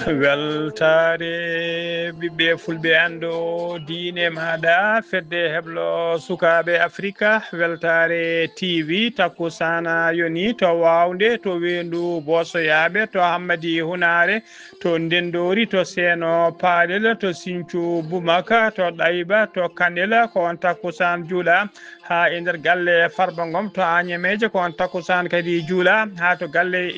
weltare ɓiɓɓe fulɓe ando diine maɗa fedde heblo sukaɓe africa weltare tv takkusana yoni to wawde to wendu bosoyaɓe to hammadi hunare to ndendori to seeno paalel to Sinthiou Boumaka to ɗayba to kanela ko on takkusan juuɗa ha e nder galle Farba Ngom to Agnamèje ko on takkusan kadi juula ha to galle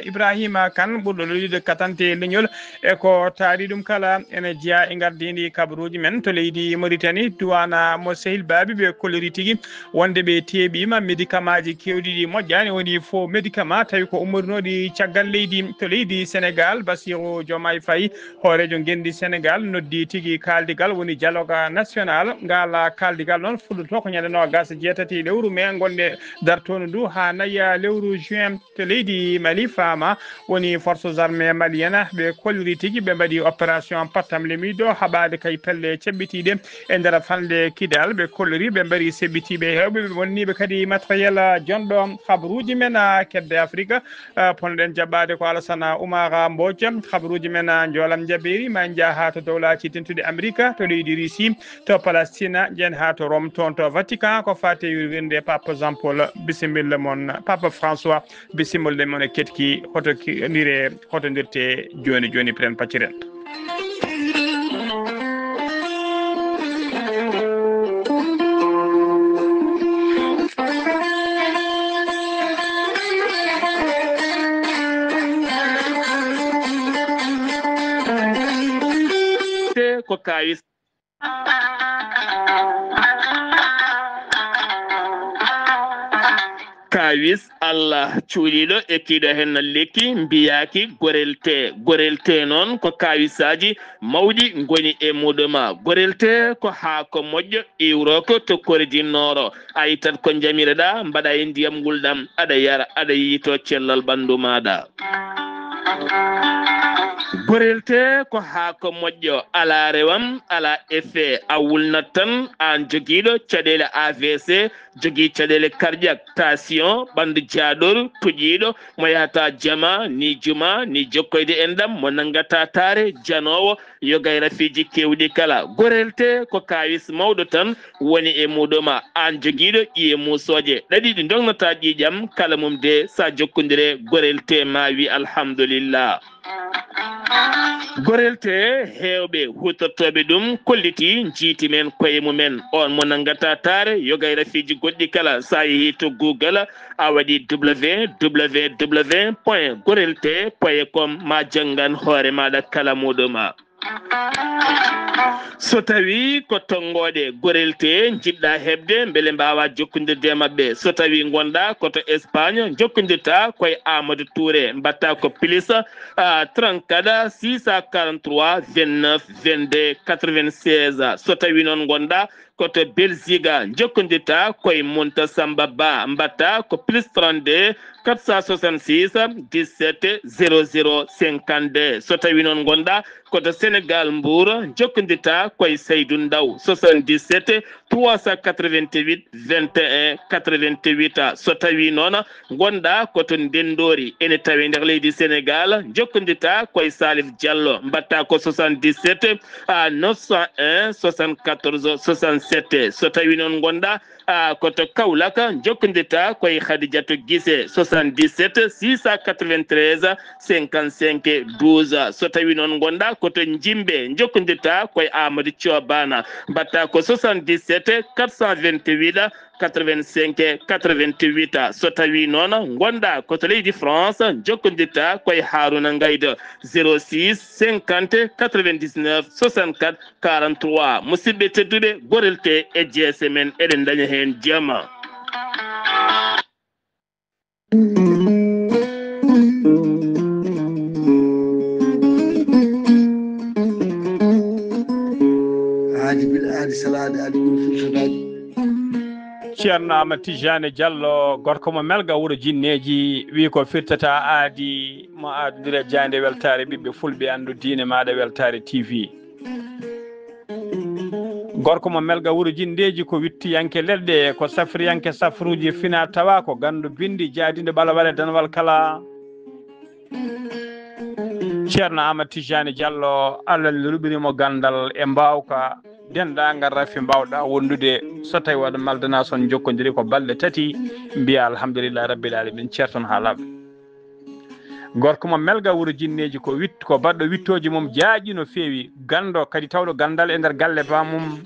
Ibrahima Kane ɓurɗo leydi katante leñol e ko taari ɗum kala ene jeeya e gardidi kabaruji men to leydi Mauritanie duwana mo Sehil Baby ɓe kolliri tigui wonde ɓe teeɓima médicament ji kewɗi ɗi moƴƴani woni faux médicament tawi ko ummorinoɗi caggal leydi to leydi Sénégal Bassirou Diomaye Faye hoorejo gendi Sénégal noddi tigui kaldigal woni dialogue national ngal kaldigal noon fuɗɗoto ko ñande 27 lewru mai gonɗe dartonu ndu ha naya lewru juin to leydi Mali fama woni forces armées malienne ɓe kolliri tigui ɓe mbaɗi opération pattam lemiɗo haɓade kay pelle ceɓɓitiɗe e nder fande Kidal ɓe kolliri ɓe mbari sebbitiɓe hewɓe ɓe wonniɓe kadi matériel jonɗo habaruji men kedde Afrique ponnoɗen jaɓɓade ko Alassane Oumar Mbodj habaruji men Jolam Jaberi ma jaaha to dowlaji tentuɗe Amérique to leydi Russie to Palestine jen ha to Rome toon to Vatican ko fate wirde Pape Jean Paul bisimilla moon Pape François bisimilde moon e ketki hoto ndire hoto ndirte joni joni pren pacciren ko kawis kawis Allah cuuɗiɗo ekkiɗo hen lekki mbiyaki gorelte noon ko kawisaji mawɗi goni e muɗuma gorelte ko haako moƴƴo iwroko to kordinnoro a yittat ko jamireɗa mbaɗa e ndiyam gulɗam aɗa yara aɗa yiito cellal ɓandu maɗa gorelte ko haako moƴƴo ala rewam ala effet a wulnat tan an joguiɗo caɗele AVC jogui caɗele cardiaque tension ɓandu jaaɗol tuƴiɗo mo yahata jama ni juma ni jokkoyde endam mo nangata taare janowo yogay rafiji kewɗi kala gorelte ko kawis mawɗo tan woni e muɗuma an joguiɗo ƴiye musoje ɗaɗi ɗi dognata ƴiƴam kala mum de sa jokkodire gorelte ma wi alhamdulillah gorelte hewɓe hutortoɓe ɗum kolliti jiiti men koye mumen on mo nangata taare yogay rafiji goɗɗi kala sa yeehi to Google a waɗi www.gorelte.com ma janggan hoore maɗa kala muɗuma so tawi ko tongoɗe gorelte jiɗɗa hebde beele mbawa jokkodirde mabɓe so tawi gonɗa koto Espagne jokkodirta koye Amadou Touré mbatta ko plus 34 643 29 22 96 so tawi noon gonɗa koto Belgique jokkodirta koye Monta Samba Ba mbatta ko plus 32 466 17 00 52 so tawi noon gonɗa koto Sénégal Mbour jokkodirta koye Seydou Ndaw 77 388 21 88 so tawi noon gonɗa koto Ndendori ene tawi nder leydi Sénégal jokkodirta koye Salif Diallo mbatta ko 77 901 74 67 so tawi noon gonɗa koto Kaolack jokkodirta koye Khadidiatou Guissé 77 693 55 12 so tawi noon gonɗa koto Jimbe jokkodirta koye Amadou Thiobana mbatta ko 77 428 85 88 so tawi noon gonɗa koto leydi France jokkodirta koye Harouna Ngaydo 06 50 99 64 43 musidɓe tedduɓe gorelte e jeese men eɗen daña hen jama adi salade adi filternaaji Ceerno Amadou Tidiane Diallo gorko mo melga wuro jinneji wi ko firtata aadi mo aadodire jande weltare ɓiɓɓe fulɓe andu diine maɗa weltare TV gorko mo melga wuro jindeji ko wittiyanke leɗɗe ko safriyanke safruji fina tawa ko gandu bindi jaadinde ɓalawale danwal kala Ceerno Amadou Tidiane Diallo Allah luɓinimo gandal e mbawka dendagal rafi mbawɗa wondude so tawi waɗa maldana son jokkodiri ko balɗe tati mbiya alhamdulillah rabbil alamin ceerton ha laaɓa gorko mo melga wuro jinneji ko baɗɗo wittoji mum jaaƴi no feewi gando kadi tawɗo gandal e nder galle bamum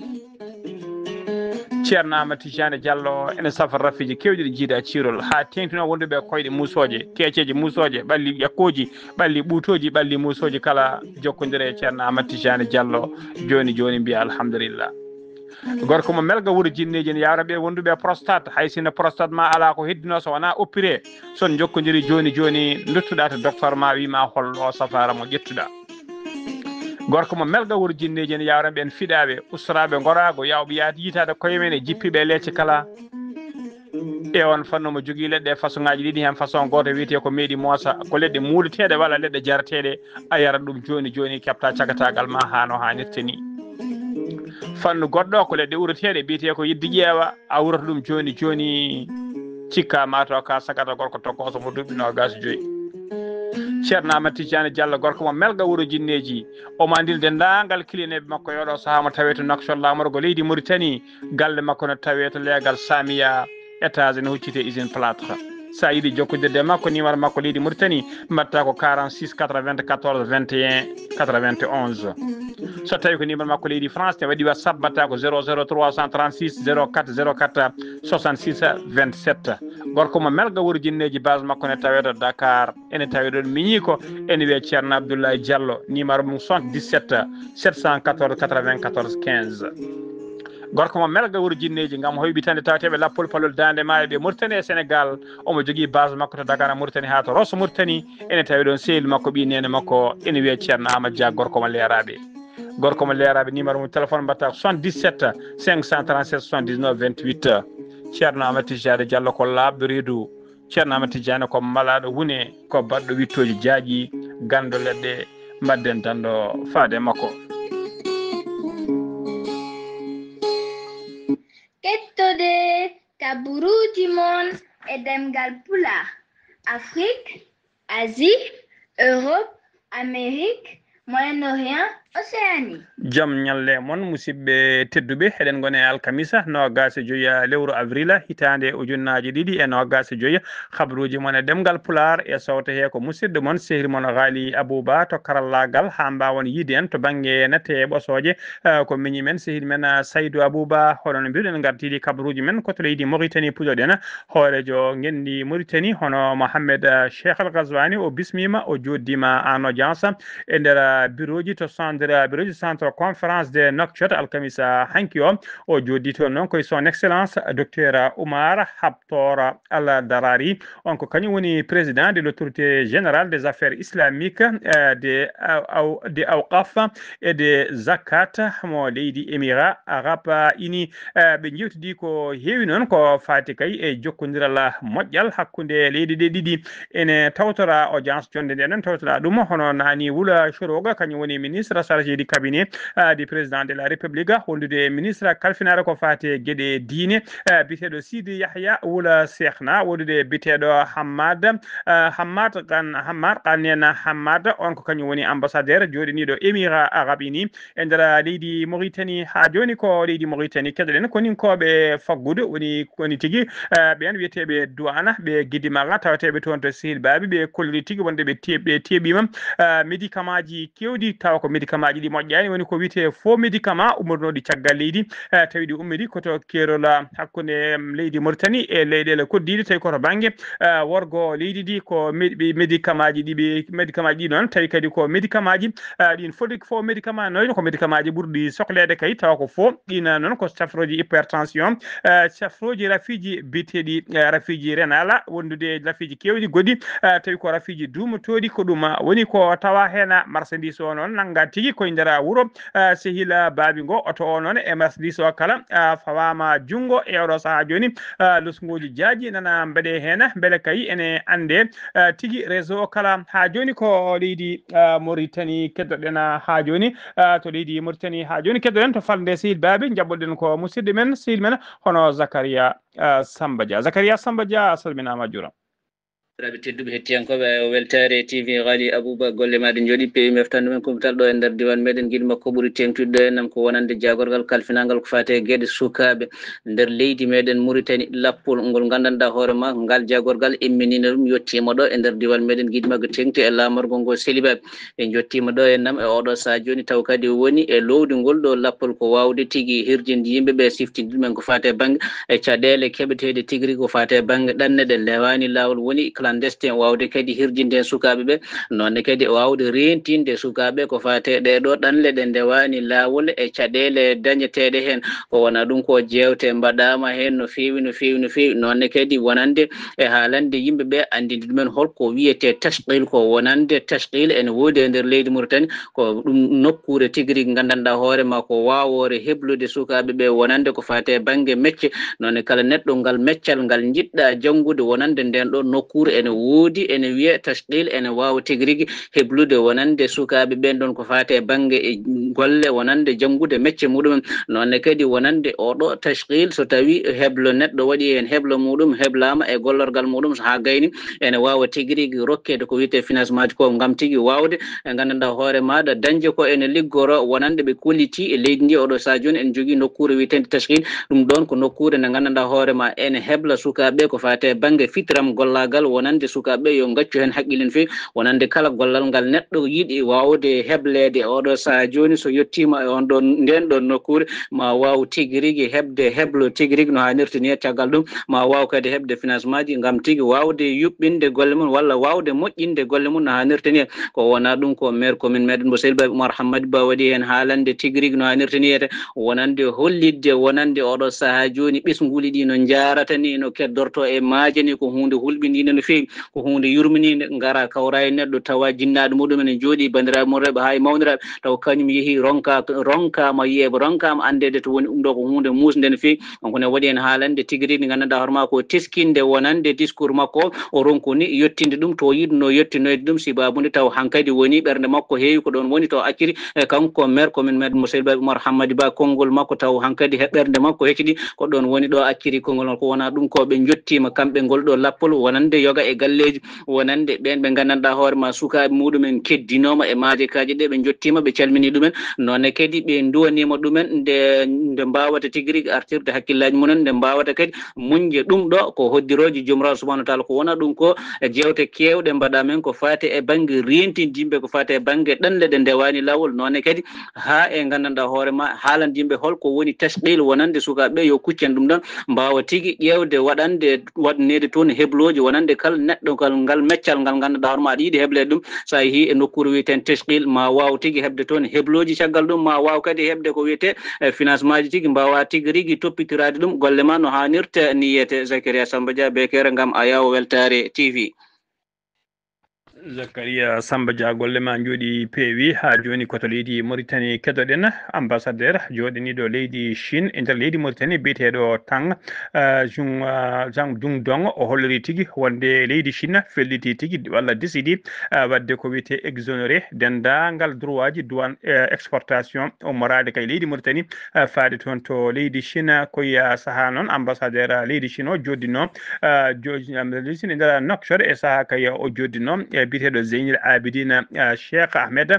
Ceerno Amadou Tidiane Diallo ene safa rafiji kewɗi ɗi jiida cirol ha tengtino wonduɓe koyɗe musoje keeceji musoje ɓalli ƴakkoji ɓalli ɓuutoji ɓalli musoji kala jokkodire e Ceerno Amadou Tidiane Diallo joni mbiya alhamdulillah gorko mo melga wuro jinneji ne yawraɓe wonduɓe prostate hay sinno prostate ma ala ko heddino so wona opéré son jokkodiri joni duttuɗa to docteur ma wima hollo safara mo ƴettuɗa gorko mo melga wuro jinneji ne yawraɓe en fiɗaɓe ustaraɓe gorago yawɓe yaade yitade koye men e jippiɓe leecce kala e on fanno mo jogui leɗɗe façon ngaji ɗiɗi hen façon goto wiyete ko meeɗi moosa ko leɗɗe muuleteɗe walla leɗɗe jarateɗe a yarat ɗum joni kepta cagatagal ma ha no hannirta ni fannu goɗɗo ko leɗɗe ureteɗe biyete ko yidde ƴeewa a urata ɗum joni cikka mataw ka sagata gorko tokkoso mo duuɓi 25 Ceerno Amadou Tidiane Diallo gorko mo melga wuro jinneji omo andil dendagal kilineɓe makko yoɗo saaha mo tawe to Nouakchott lamorgo leydi Mauritanie galle makko no tawe to leegal Samia étage ne huccite usine plâtre sa yiiɗi jokkodirde makko numéro makko leydi Mauritanie mbatta ko 46 94 21 91 so tawi ko numéro makko leydi France ne waɗi WhatsApp mbatta ko 00 336 04 66 27 gorko mo melga wuro jinneji base makko ne tawe to Dakar ene tawe ɗon miñi ko ene wiye Ceerno Abdoulaye Diallo numéro mum 77 714 94 15 gorko mo melga wuro jinneji gam hoybitande tawateɓe lappol palol dande maayo ɓe Mauritanie e Sénégal omo jogui base makko to Dakar e Mauritanie ha to Rosso Mauritanie ene tawi ɗon sehil makko ɓi nene makko ene wiye Ceerno Amadou Dia gorko mo leeraɓe numéro mum téléphone mbatta 77 537 79 28 Ceerno Amadou Tidiane Diallo ko labɗo reedu Ceerno Amadou Tidiane ko malaɗo wune ko baɗɗo wittoji jaaƴi gando leɗɗe mbadden dando faade makko kettode kaburuji mon e demgal pulaar Afrique, Asie, Europe, Amérique, Moyen-Orient, Océanie. Jam nyalle mon musidɓe tedduɓe heɗen gone alkamisa 25 lewru avril hitande ujunnaji ɗiɗi e 25 habruji mon e demgal pular e sawta he ko musidɗo mon sehri mon Ghali Abouba to karallagal ha mbawon yide en to banggue nette e ɓosoje ko miñi men sehri men Saydou Abouba hono no mbiruɗen gartiɗi kabruji men koto leydi Mauritanie pujoɗen hoorejo gendi Mauritanie hono Mohamed Cheikh Al Ghazouani o bismima o joddima en audience e nder bureau ji to centre conférence de Nouakchott alkamisa hanki o joddi toon noon koye son excellence docteur Oumar Habtor Al Darari on ko kañum woni président de l'autorité générale des affaires islamiques de awqaf et de zakat mo leydi émirat arabe uni ɓe jewtidi ko heewi noon ko fati kay e jokkodiral moƴƴal hakkude leydi ɗe ɗiɗi ene tawtora audience jonde nde noon tawtora ɗum hono nani Wula Choroga kañum woni ministre chargé du cabinet du président de la république wondude ministre kalfinare ko fati gueɗe diine biteɗo Sidi Yahya Wula Cheikhna wondude biteɗo Hammad Qanen Hammad on ko kañum woni ambassadeur joɗiniɗo émirat arabe uni e nder leydi Mauritanie ha joni ko leydi Mauritanie keɗoɗen koni koɓe faggude woni tigui ɓen wiyeteɓe douane ɓe guidimaga tawateɓe toon to sehil babi ɓe kolliri tigui wonde ɓe teɓima médicament ji kewɗi tawa ko médicament ji ɗi moƴƴani woni ko wiyete faux médicament ummotoɗi caggal leydi tawi ɗi ummidi koto kerola hakkude leydi Mauritanie e leyɗele koddiɗe tawi koto banggue worgo leydi ndi ko médicament ji ɗi noon tawi kadi ko médicament ji ɗin faux médicament noyno ko médicament ji ɓurɗi sohlede kay tawa ko faux ɗina noon ko safroji hypertension safroji rafiji biteɗi rafiji renal wondude rafiji kewɗi goɗɗi tawi ko rafiji dumotoɗi ko ɗum woni ko tawa hen marchandise o noon nangga tigui tigi koye nder wuro sehila baabi ngo oto o noon e Mercedes o kala fawama jungo e oɗo saaha joni lusnguji jaaji nana mbeɗe hen beele kay ene ande tigi réseau o kala ha joni ko leydi Mauritanie keddoɗen ha joni to leydi Mauritanie ha joni keddoɗen to falde sehil baabi jabboɗen ko musidɗo men sehil men hono Zakaria Samba Dia a salminama juuram raɓe tedduɓe hettiyankoɓe weltare TV gali Abouba golle maɗen jooɗi pewi meftande men kumtal ɗo e nder diwan meɗen guiɗi makko ɓuuri tengtude ɗo enam ko wonande jagorgal kalfinalgal ko fate gueɗe sukaɓe nder leydi meɗen Mauritanie lappol ngol gandanɗa hoorema ngal jagorgal imminino ɗum yettima ɗo e nder diwan meɗen guiɗi maggo tengti e lamorgol ngol selibaɓe ɓe jottima ɗo enam e oɗo sa joni taw kadi woni e lowdi ngol ɗo lappol ko wawde tigui hirjinde yimɓeɓe siftinde ɗumen ko fate banggue e caɗele keɓeteɗe tigui ko fate banggue ɗanne ɗe lewani lawol woni clandestin wawde kadi hirjinde sukaɓe ɓe nonne kadi wawde rentinde sukaɓe ko fate ɗeɗo ɗanle ɗe ndewani lawol e caɗele dañeteɗe hen ko wona ɗum ko jewte mbaɗama hen no fewi nonne kadi wonande e haalande yimɓeɓe andinde ɗumen holko wiyete tashqil ko wonande tashqil ene woodi e nder leydi Mauritanie ko ɗum nokkure tigui rigui gandanɗa hoorema ko wawore heblude sukaɓe ɓe wonande ko fate banggue mecce nonne kala neɗɗo ngal meccal ngal jiɗɗa janggude wonande nden ɗo nokkure ene woodi ene wiye tashqil ene wawa tigui rigui heblude wonande sukaɓe ɓen ɗon ko fate banggue e golle wonande janggude mecce muɗumen nonne kadi wonande oɗo tashqil so tawi heblo neɗɗo waɗi hen heblo muɗum heblama e gollorgal muɗum ha gayni ene wawa tigui rigui rokkede ko wiyete financement ko gam tigui wawde e gandanɗa hoore maɗa dañde ko ene liggoro wonande ɓe kolliti e leydi ndi oɗo sa joni en jogui nokkure wiyetede tashqil ɗum ɗon ko nokkure nde gandanɗa hoorema ene hebla sukaɓe ko fate banggue fitram gollagal wonande sukaɓe yo gaccu hen haqqillen fewi wonande kala gollal ngal neɗɗo yiiɗi wawde heblede oɗo saaha joni so yettima e on ɗon nden ɗon nokkure ma waw tigui rigui hebde heblo tigui rigui no hannirta ni caggal ɗum ma waw kadi hebde financement ji gam tigui wawde yuɓɓinde golle mum walla wawde moƴƴinde golle mum no hannirta ni ko wona ɗum ko maire commune meɗen mo Selba Oumar Hammadou Ba waɗi hen haalande tigui rigui no hannirta ni yete wonande hollidde wonande oɗo saaha joni ɓesguli ɗi no jarata ni no keddorto e maaje ni ko hunde hulɓinide no fewi ko hunde yurminide gara kawra e neɗɗo tawa jinnaɗo muɗumen ne jooɗi bandiraɓe mum reɓe ha e mawniraɓe taw kañum yeehi ronkama yeeɓa ronkama andede to woni ɗum ɗo ko hunde musde no fewi donc ne waɗi hen haalande tigui rigui gandanɗa hoorema ko teskinde wonande discours makko o ronkoni yettinde ɗum to yiɗno yettinoyde ɗum sibabude taw hankkadi woni ɓerde makko heewi ko ɗon woni taw acciri e kanko maire commune meɗen mo Selba Oumar Hammadou Ba konngol makko taw hankkadi he ɓerde makko hecciɗi ko ɗon woni ɗo acciri konngol ko wona ɗum ko ɓe jottima kamɓe ngol ɗo lappol wonande yoga e galleji wonande ɓen ɓe gandanɗa hoorema sukaɓe muɗumen keddinoma e maaje kaji ɗe ɓe jottima ɓe calmini ɗumen nonne kadi ɓe duwanima ɗumen nde mbawata tigui rigui artirde hakkillaji mumen nde mbawata kadi muñde ɗum ɗo ko hoddiroji jomiraɗo subahanahu wa taala ko wona ɗum ko e jewte kewɗe mbaɗa men ko fate e banggue rentinde yimɓe ko fate e banggue ɗanle ɗe ndewani lawol nonne kadi ha e gandanɗa hoorema haalande yimɓe holko woni tashqil wonande sukaɓeɓe yo kuccen ɗum ɗon mbawa tigui ƴewde waɗande waɗanede toon hebloji wonande kala neɗɗo ngal meccal ngal gandanɗa hoorema aɗa yiiɗi heblede ɗum sa yeehi e nokkure wiyeten tashqil ma waw tigui hebde toon hebloji caggal ɗum ma waw kadi hebde ko wiyete financement ji tigui mbawa tigui rigui toppitirade ɗum golle ma no hannirta ni yiyete Zakaria Samba Dia bekere gam a yawa weltare TV. Zakaria Samba Dia golle ma jooɗi peewi ha joni koto leydi Mauritanie keddoɗen ambassadeur jooɗaniɗo leydi Chine e nder leydi Mauritanie biyeteɗo Tang Jung Dong o holliri tigui wonde leydi Chine felliti tigui walla décidi wadde ko wiyete exonéré dendagal droit ji douane exportation ummorade kay leydi Mauritanie faade toon to leydi Chine koye saaha noon ambassadeur leydi Chine o joddino leydi Chine e nder Nouakchott e saaha kay o joddino biteɗo Zeynil Abidine Cheikh Ahmed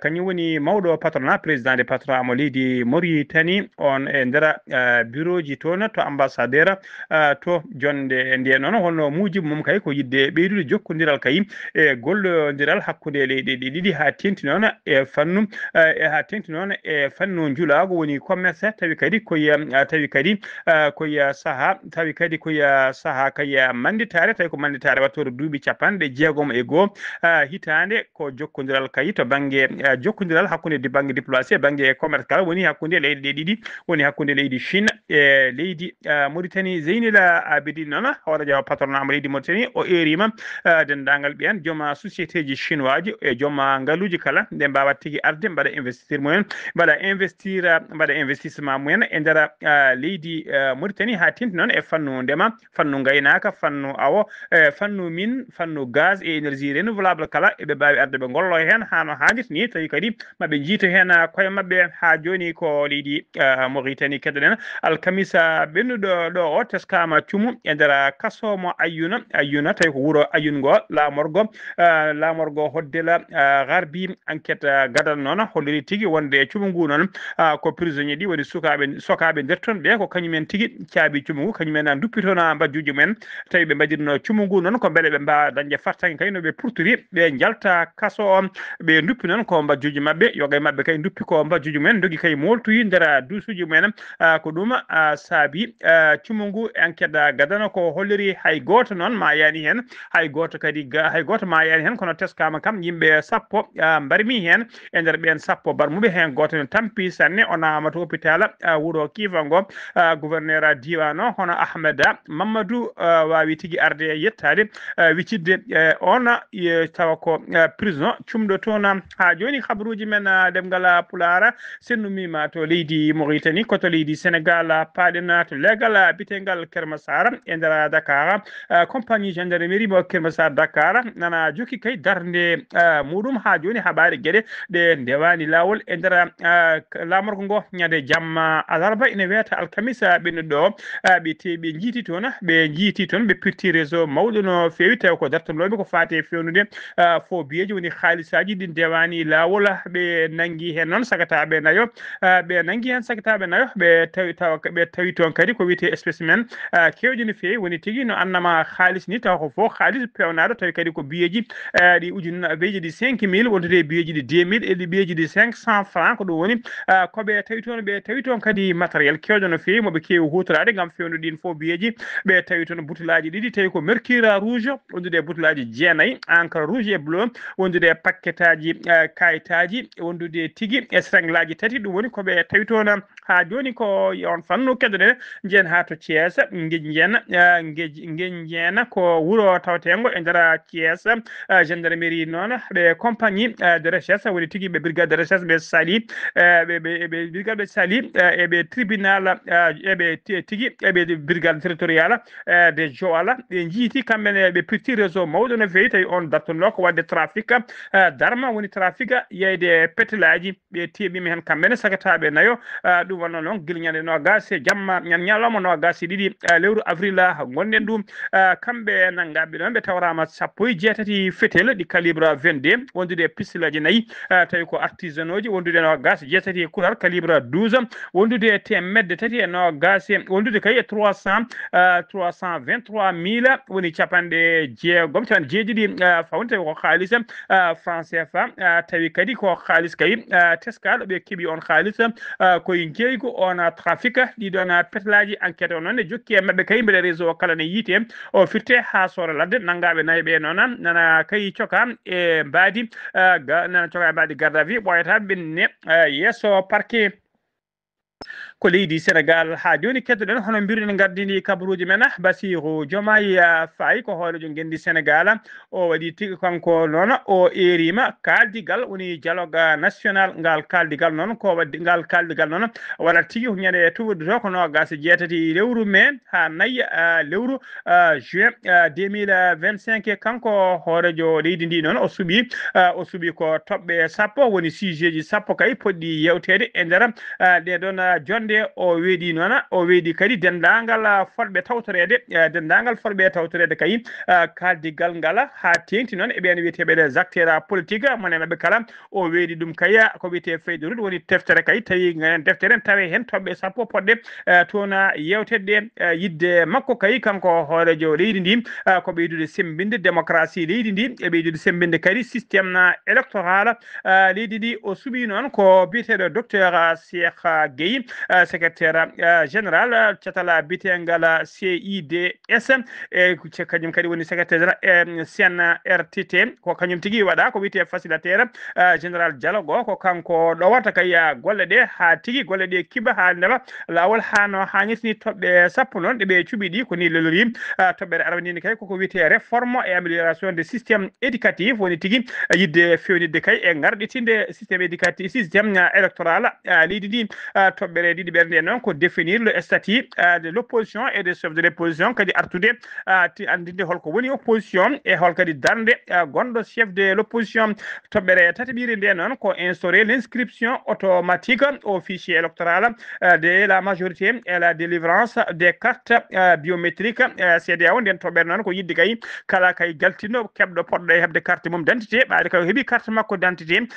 kañum woni mawɗo patronat président des patronat mo leydi Mauritanie on e nder bureau ji toon to ambassadeur to jonde nde noon holno mujibu mum kay ko yidde ɓeydude jokkodiral kay e gollodiral hakkude leyɗe ɗiɗi ha tenti noon e fannu e fannu julago woni commerce tawi kadi koye saaha kay manditare tawi ko manditare wattore duuɓi capanɗe jeegom e goho hitande ko jokkodiral kay to banggue jokkodiral hakkunde di banggue diplomatie banggue commerce kala woni hakkunde leydi ɗiɗi woni hakkunde leydi Chine e leydi Mauritanie Zeynila Abidine noon hoore patronat leydi Mauritanie o erima dendagal ɓen jooma société ji chinois ji e jooma ngaluji kala nde mbawa tigui arde mbaɗa investir mumen mbaɗa investissement mumen e nder leydi Mauritanie ha tinti noon e fannu ndema fannu gaynaka fannu awo fannu min fannu gaz et énergie renouvelable kala eɓe mbawi arde ɓe gollo hen hano hannirta ni tawi kadi maɓe jiito hen koye mabɓe ha joni ko leydi Mauritanie keɗoɗen alkamisa ɓennuɗo ɗo o teskama cuumu e nder kasomo ayyuna tawi ko wuuro ayungo lamorgo hoddela garbi enquête gadal noon holliri tigui wonde cuumu ngu noon ko prisonnier ɗi woni sokaɓe nder toon ɓe ko kañumen tigui caabi cuumu ngu kañumen duppitona mbajjuji mumen tawi ɓe mbaɗirno cuumu ngu noon ko beele ɓe mbawa dañde fartange kay no ɓe pourtiri ɓe jalta kaso o ɓe duppi noon ko mbajjuji mabɓe yoga mabɓe kay duppi ko mbajjuji mumen dogui kay moltoyi nder duusuji mumen ko ɗum saabi cuumu ngu enquête gadana ko holliri hay goto noon ma yani hen hay goto ma yani hen kono teskama kam yimɓe sappo mbarmi hen e nder ɓen sappo barmuɓe hen goto ne tampi sanne o namata hôpital wuuro kiifango gouverneur diwan o hono Ahmeda Mamadou wawi tigui arde yettade wiccidde on tawa ko prison cumɗo toon ha joni habaruji men demgal pulara sennumima to leydi Mauritanie koto leydi Sénégal paɗen to legal bitegal Kermassar e nder Dakar compagnie gendarmerie mo Kermassar Dakar nana jokki kay darde muɗum ha joni haɓare gueɗe ɗe ndewani lawol e nder lamorgo ngo ñande jamma alarba ina wiyata alkamisa ɓennuɗo ɓe jiiti toon ɓe pirti réseau mawɗo no fewi tawi ko dartoloɓe ko fate fewnude fo biyeji woni haalisaji ɗi ndewani lawol ɓe nangi hen noon sagataɓe nayo ɓe tawi toon kadi ko wiyete spécimen kewɗi no fewi woni tigui no annama haalis ni taw ko fo haalis pewnaɗo tawi kadi ko biyeji ɗi beji ɗi 5000 wontude biyeji ɗi 2000 e ɗi biyeji ɗi 500 francs ko ɗum woni koɓe tawi toon kadi matériel kewɗo no fewi moɓe kewi hutorade gam fewnude ɗin fo biyeji ɓe tawi toon butelaji ɗiɗi tawi ko mercure rouge wondude butelaji jeenayyi encre rouge et bleu wondude paquetaji kayitaji wondude tigui e sringlaji tati ɗum woni koɓe tawi toon ha joni ko on fannu keddoɗen jeen ha to Thiès geñ jeena ko wuuro tawatengo e nder Thiès gendarmerie noon ɓe compagnie de recherche woni tigui ɓe brigade de recherche ɓe sali ɓe brigade ɓe sali eɓe tribunal eɓe tigui eɓe brigade territorial de Joal ɓe jiiti kamɓene ɓe pirti réseau mawɗo no fewi tawi on dartono ko wadde trafic darma woni trafic yeyde petelaji ɓe teɓima hen kamɓene sagataɓe nayo ɗum wonno noon guila ñande nogas jamma ñalawma nogas e ɗiɗi lewru avril gonɗen ɗum kamɓe naggaɓe ɗon ɓe tawrama 17 fetel ɗi calibre 22 wondude pistoleji 4 tawi ko artisan oji wondude nogas 17 kurar calibre 12 wondude temedde tati e nogas wondude kay 323 000 woni capanɗe jeeɗiɗi fawni tawi ko haalis franc CFA tawi kadi ko haalis kay teskaɗo ɓe keeɓi on haalis koye jeygu on trafic ɗiɗon petelaji enquête o noon ne jokki e mabɓe kay mbeɗa réseau kala ne yiite o firte ha sora ladde naggaɓe nayi ɓe noon nana kay coka e mbadi garde à vue ɓoyataɓe ɓenne yesso parquet ko leydi Sénégal ha joni keddoɗen hono mbiruɗen gardini kabaruji men Bassirou Diomaye Faye ko hoolejo gendi Sénégal o waɗi tigui kanko noon o erima kaldigal woni dialogue national ngal kaldigal noon ko wadde ngal kaldigal noon waɗat tigui ñande tuɓude to ko nogas jeetati lewru mai ha nayyi lewru juin 2025 kanko hoorejo leydi ndi noon o suuɓi ko toɓɓe sappo woni sujet ji sappo kay poɗɗi yewtede e nder ɗeɗon jonde o weeɗi noon o weeɗi kadi dendagal fotɓe tawtorede kay kaldigal ngal ha tengti noon e ɓen wiyeteɓe les acteurs politique mone mabɓe kala o weeɗi ɗum kay ko wiyete feuille de route woni deftere kay tawi deftere tawi hen toɓɓe sappo poɗɗe toon yewtedde yidde makko kay kanko hoorejo leydi ndi ko ɓeydude sembinde démocratie leydi ndi e ɓeydude sembinde kadi systéme électoral leydi ndi o suuɓi noon ko biyeteɗo docteur Cheikh Gueye secrétaire général catala bitengala CIDS e kanyum kadi woni secrétaire CNRTT ko kanyum tigi wada ko wite facilitaire général dialogo ko kanko do wata kay golle de ha tigi golle de kiba ha ndeba lawol hano hanisni tobbe sappo non de be cubidi ko ni lelori tobbe arwani kay ko wite réforme et amélioration des systèmes éducatifs woni tigi yidde fewnide kay e ngarditinde système éducatif système électoral lidi tobbere didi bernde non ko définir le statut de l'opposition et des chefs de l'opposition kadi artude andinde holko woni opposition e hol kadi darde gondo chef de l'opposition tobbere tatibiri nde non ko instaurer l'inscription automatique au fichier électoral de la majorité et la délivrance des cartes biométriques CEDEAO nden tobbere non ko yidde kay kala kay galtino kebdo poddo hebde carte mum d'identité baade kay hebi carte makko d'identité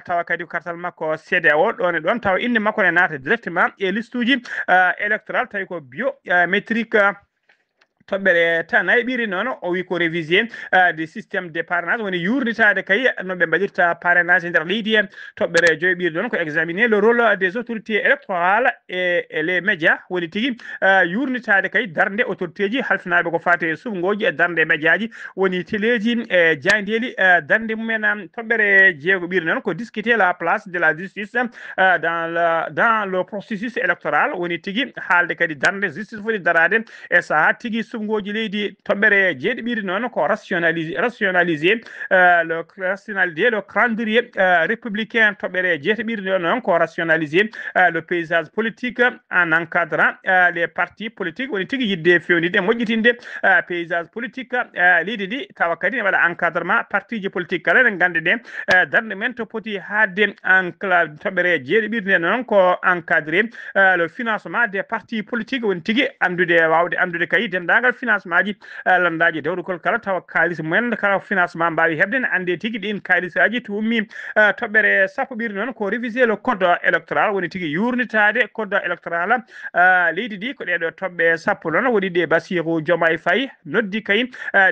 tawa kadi carte makko CEDEAO don e don tawa inde makko ne nata directement e listuji électoral tawi ko biométrique tobbere tan ay biri non o wi ko réviser du système de parrainage woni yurnitade kay no be badirta parrainage der leydi en tobbere joy biri don ko examiner le rôle des autorités électorales et les médias woni tigi yurnitade kay darde autorité ji halfinabe ko fate subngoji e darde médiaji woni téléji e jandeli darde mumen tobbere jeego biri non ko discuter la place de la justice dans le processus électoral woni tigi halde kadi darde justice foti darade e sa tigi subngoji leydi tobbere jeedibiri non ko rationaliser le calendrier républicain tobbere jeetibiri non ko rationaliser le paysage politique en encadrant les partis politiques woni tigi yidde fewnide mojjitinde paysage politique leydi di tawa kadi wala encadrement partiji politique kala en gande de darde men to poti hadde enclave tobbere jeedibiri non ko encadrer le financement des partis politiques woni tigi andude wawde andude kay dendagal financement ji landaji dewrugol kala tawa kalis men kala financement mbawi hebde ne ande tigi din kalisaji to ummi tobbere sappo bir non ko réviser le code électoral woni tigi yurnitade code électoral leydi di ko dedo tobbe sappo non woni de Bassirou Diomaye Faye noddi kay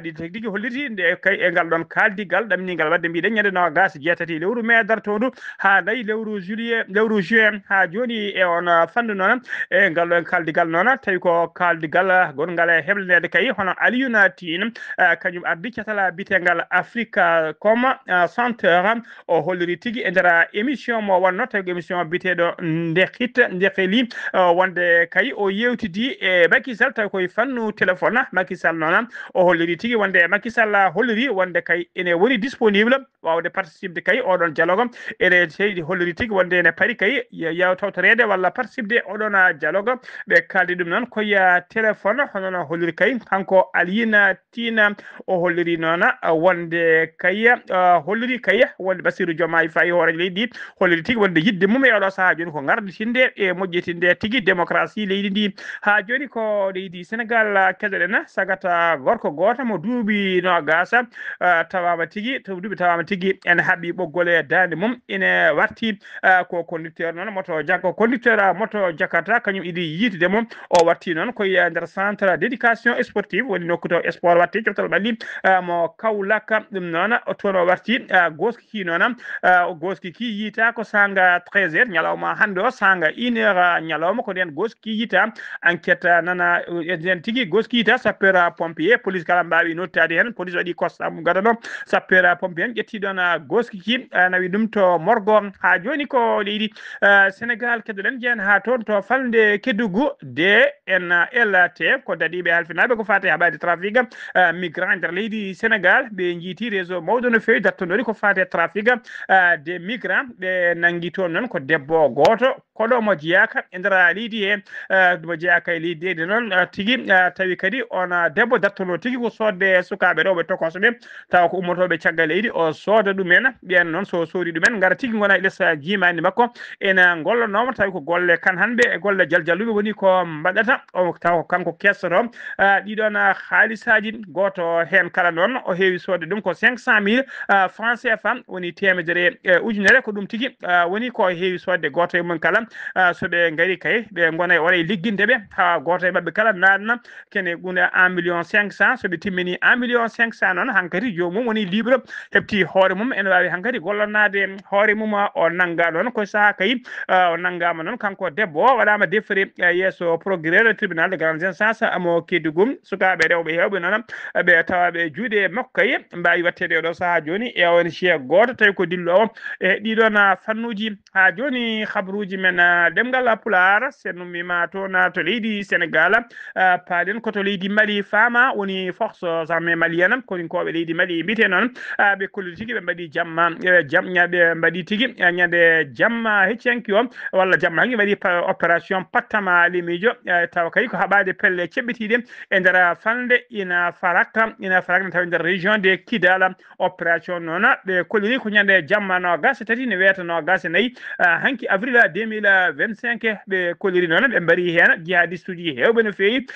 di tigi holliti de kay e gal don kaldigal damningal wadde mbi den nyande no gas jetati lewru mai dartodu ha day lewru juin ha joni e on fandu non e gal don kaldigal non tawi ko kaldigal gongal heblede kay hono Alioune Tine kanyum ardi catala bitengal Africa comme centre o holliri tigi e ndera émission mo wonno tawi émission bitedo ndekeli wonde kay o yewtidi e Macky Sall tawi koy fannu téléphone Macky Sall non o holliri tigi wonde Macky Sall holliri wonde kay ene woni disponible wawde participer kay o don dialogue ene seydi holliri tigi wonde ne pari kay yaw tawtorede walla participer o don dialogue be kaldi dum non koy téléphone hono holliri kay kanko Alioune Tine o holliri nona wonde kay holliri kay wonde Bassirou Diomaye Faye hore leydi holliri tigi wonde yidde mum e odo saha joni ko ngarditinde e mojjitinde tigi démocratie leydi ndi ha joni ko leydi Sénégal kederen sagata gorko goto mo duubi no gasa tawama tigi to duubi tawama tigi en habbi boggole dande mum ene warti ko conducteur non moto jakko conducteur moto Jakarta kanyum idi yitide mum o warti non ko der centre d'éducation sportive woni nokkuto sport watti coftal balli mo Kaolack dum non o tono warti goski ki non goski ki yita ko sanga 13h nyalawma hande o sanga 1h nyalawma ko den goski yita enquête nana den tigi goski yita sapeur pompier police kala mbawi nottade hen police wadi costa mum gadano sapeur pompier jetti don goski ki nawi dum to morgo ha joni ko leydi Sénégal kedolen jen ha ton to falde Kédougou DNLT ko dadibe halfinabe ko fate habade trafic migrant der leydi Sénégal be jiti réseau mawdo no fewi dattondori ko fate trafic des migrants be nangi ton non ko debbo goto ko do mo jiyaka e ndara leydi e mo jiyaka e leydi de non tigi tawi kadi on debbo dattono tigi ko sodde sukabe do be tokoso be taw ko ummotobe caggal leydi o soda dumen bien non so sori dumen ngara tigi gona lessa jimani makko ena gollo noma tawi ko golle kan hanbe e golle jaljalube woni ko mbadata o taw kanko kessoto di don khalisaji goto hen kala non o heewi sodde dum ko 500.000 francs CFA woni temedere ujunere ko dum tigi woni ko heewi sodde goto e mun kala kala so be ngari kay be ngona wala ligginde be ha goto e mabbe kala nanna kene guna 1 million 500 so be timmini 1 million 500 non hankati jomum woni libre hebti hoore mum en wawi hankati gollonade hoore mum o nanga don ko sa kay o nangama non kanko debbo wadama defre yeso procureur tribunal de grande instance amo kedugum sukabe rewbe hewbe non be tawabe juude makkay mbawi wattede do sa joni e on che goto tay ko dillo e dido na fannuji ha joni khabruji men demgal pular senumi ma to na to leydi Sénégal paden ko to leydi Mali fama woni force armée malienne ko ko be leydi Mali bité non be kolli tigi be mbadi jamma jam nyaabe mbadi tigi nyande jamma heccenkio walla jamma ngi mbadi opération patama limijo taw kay ko habade pelle cebitide e ndara fande ina faraka taw der région de Kidal opération nona be kolli ko nyande jamma no gas tati ne weta no gas nay hanki avril 2025 be kolli non be mbari hen jihadistuji hewbe no feyi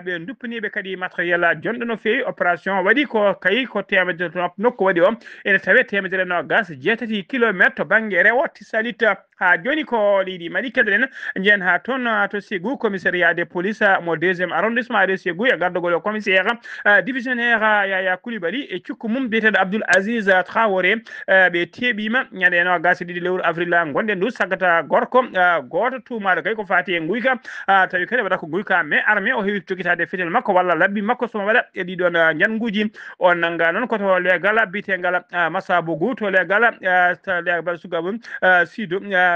be duppini be kadi matériel jondo no feyi opération wadi ko kay ko temede nokko wadi o ene tawe temedere no gas jetati kilomètre bangue rewoti salita ha joni ko lidi mali kedren njen ha ton to Ségou commissariat de police mo 2e arrondissement de Ségou ya gardogol commissaire divisionnaire Yaya Koulibaly e cikku mum biete Abdoul Aziz Traoré be tebima nyande no gas didi lewru avril gonde ndu sagata gorko goto tumaado kay ko fati e nguyka tawi kede wada ko nguyka mais armée o hewi jogitade fetel makko walla labbi makko so wada e didon janguji on nanga non ko to legal bite ngala masabugu to legal ta legal sugabum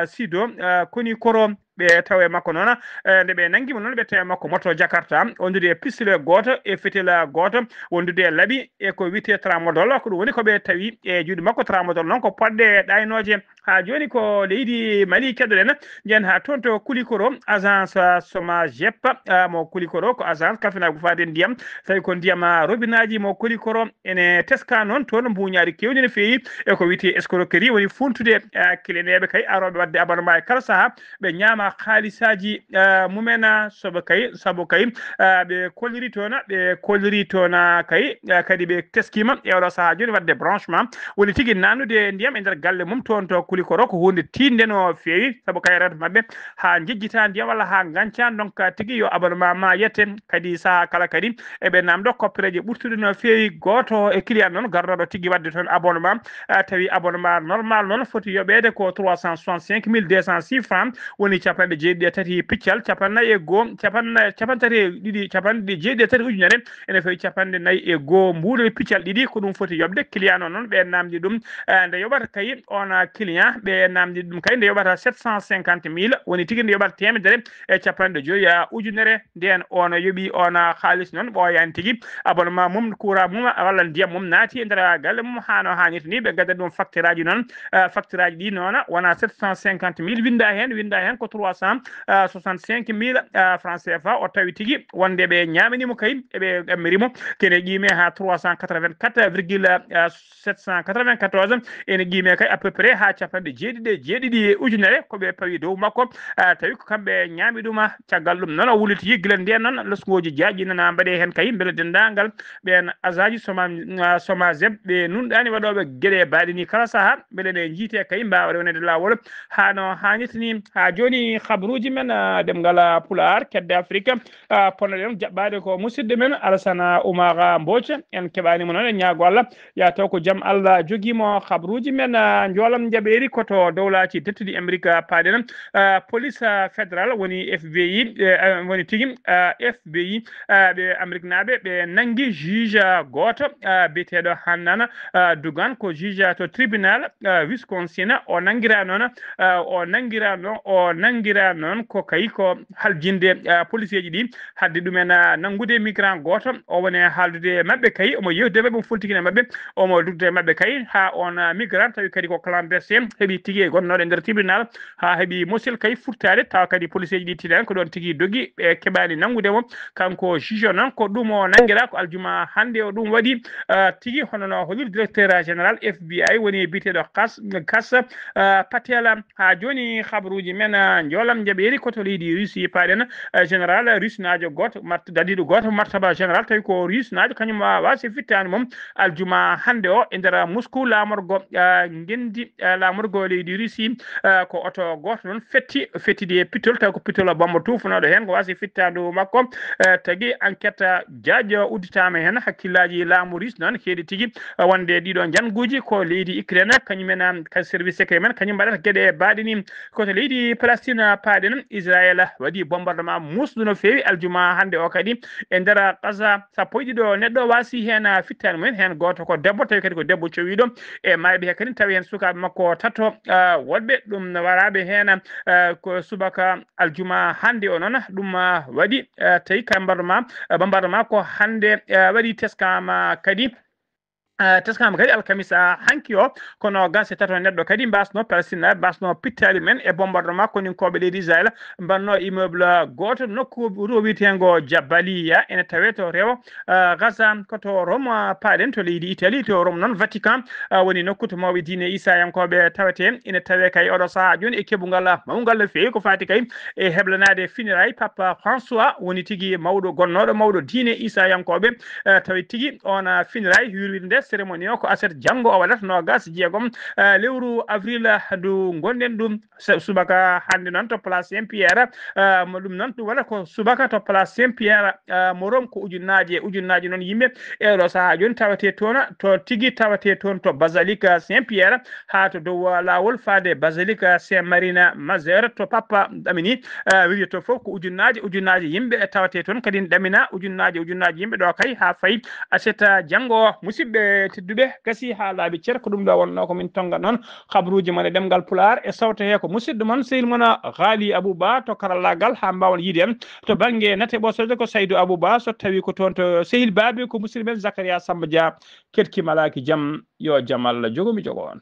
sido koni koro be tawe makko nona nde be nangi non be tawe makko moto Jakarta ondude pistole goto e fetela goto wondude labi e ko wite tramodol ko woni ko be tawi e juudi makko tramodol non ko podde daynoje ha joni ko leydi Mali kedden jen ha tonto kulikoro agence SOMAGEP mo kulikoro ko agence kafina go faade ndiyam tawi ko ndiyam robinaji mo kulikoro ene teska non ton mbuñaari kewni ne feyi e ko wite escroquerie woni funtude kilenebe kay arobe wadde abonnement e kala saha be nyama khalisaji mumena sobo kay be kolliri tona kay kadi be teskima e wala saha joni wadde branchement woni tigi nanude ndiyam e der galle mum ton to kulikoro ko hunde tinde no fewi sabo kay rat mabbe ha jejjita ndiyam walla ha ganca donc tigi yo abonnement ma yette kadi saha kala kadi e be namdo koppereje burtude no fewi goto e client non gardodo tigi wadde ton abonnement tawi abonnement normal non foti yobede ko 365.206 francs woni capande jeedi tati piccal capanna e go capantare didi capande jeedi tati ujunere ene fewi capande nay e go mbuudo piccal didi ko dum foti yobde client non be namdi dum nde yobata kay on client be namdi dum kay nde yobata 750.000 woni tigi nde yobata temedere e capande joya ujunere den on yobi on khalis non boyan tigi abonnement mum courant mum walla ndiyam mum naati e ndara galle mum hano haniti ni be gadda dum facture aji non facture aji di nona wana 750.000 winda hen ko 365.000 francs CFA o tawi tigi wonde be nyamini mo kay e be gamirimo kene gime ha 384,794 ene gime kay à peu près ha capande jeedidi ujunere ko be pawi dow makko tawi ko kambe nyami duma tagal dum non wuliti yiglen de non lesgoji jaaji nana mbade hen kay bele dendangal ben azaji SOMAGEP be nundani wadobe gede baadini kala saha bele ne jite kay mbawre wonede lawol hano hanitini ha joni khabruji men demgala pular kedde Afrique pono dem jabbade ko musidde men Alassane Oumar Mbodj en kebani mon non nyaago Allah ya taw ko jam Allah jogimo khabruji men njolam jaberi ko to dowlati tettudi America paden police fédéral woni FBI woni tigim FBI be Amerique nabe be nangi juge goto betedo Hannana Dugan ko juge to tribunal Wisconsin o nangira non ko kay ko haljinde policier ji di hadde dumen nangude migrant goto o woni haldude mabbe kay omo yewde mabbe fultiki mabbe omo dugde mabbe kay ha on migrant tawi kadi ko clandestin hebi tigi gonnodo der tribunal ha hebi mosil kay furtade taw kadi policier ji di tidan ko don tigi dogi e kebani nangude mo kanko juge non ko dum o nangira ko aljuma hande o dum wadi tigi honono holil directeur général FBI woni bitedo kas Patela ha joni khabruji men jolam jaɓeri koto leydi Russie paɗen général rusnajo goto dadiɗo goto martaba général tawi ko rusnajo kañum wasi fittani mom aljuma hande o e nder Moscou lamorgo gendi lamorgo leydi Russie ko oto goto noon fettidi e pitol taw ko pitol bomba tufunoɗo hen ko wasi fittandu makko tagui enquête jaajo udditama hen hakkillaji laamu Russe noon heedi tigui wonde ɗiɗo janguji ko leydi Ukraine kañumen ka service secret men kañum mbaɗata gueɗe baɗini koto leydi Palestine paɗen Israël waɗi bombardement musɗu no fewi aljuma hande o kadi e nder Gaza sappo e ɗiɗo neɗɗo wasi hen fittani mumen hen goto ko debbo tawi kadi ko debbo cowiɗo e mayɓe he kadi tawi hen sukaɓe makko tato woɗɓe ɗum waraɓe hen ko subaka aljuma hande o noon ɗum waɗi tawi ka bombardement ko hande waɗi teskama kadi teskama kadi alkamisa hanki o kono gase tato neɗɗo kadi mbasno Palestine mbasno pittali men e bombardement koni koɓe leydi Israël mbanno immeuble goto nokku wiitengo Jabalia ene tawe to rewo Gaza koto Rome paɗen to leydi Italie to Rome noon Vatican woni nokku to mawɓe diine isayankoɓe tawete ene tawe kay oɗo saaha joni e keɓugal mawgal no fewi ko fati kay e heblanade finiray Papa François woni tigui mawɗo gonnoɗo mawɗo diine isayankoɓe tawi tigui on finiray yurwide cérémonie o ko aset janggo o waɗata nogas jeegom lewru avril ndu gonɗen ɗum subaka hande noon to place Saint Pierre mo ɗum noon ɗum waɗa ko subaka to place Saint Pierre mo Rome ko ujunnaje noon yimɓe eɗo saaha joni tawate toon to tigui tawate toon to basilique Saint Pierre ha to dow lawol faade basilique Saint Marina Majeure to Papa ɗamini wiwi to foof ko ujunnaje yimɓe tawate toon kadi ɗamina ujunnaje yimɓe ɗo kay ha fayi aset janggo musidɓe tedduɓe gasi ha laaɓi cer ko ɗum ɗo wonno ko min tonga noon habruji mon e ɗemgal Pulaar e sawto he ko musidɗo moon sehil moon Ghali Abouba to karallagal ha mbawon yiide en to banggue nate ɓosode ko Saydou Abouba so tawi ko toon to sehil babi ko musidɗo men Zakaria Samba Dia ketkimalaki jaam yo jaam Allah jogomi jogo on.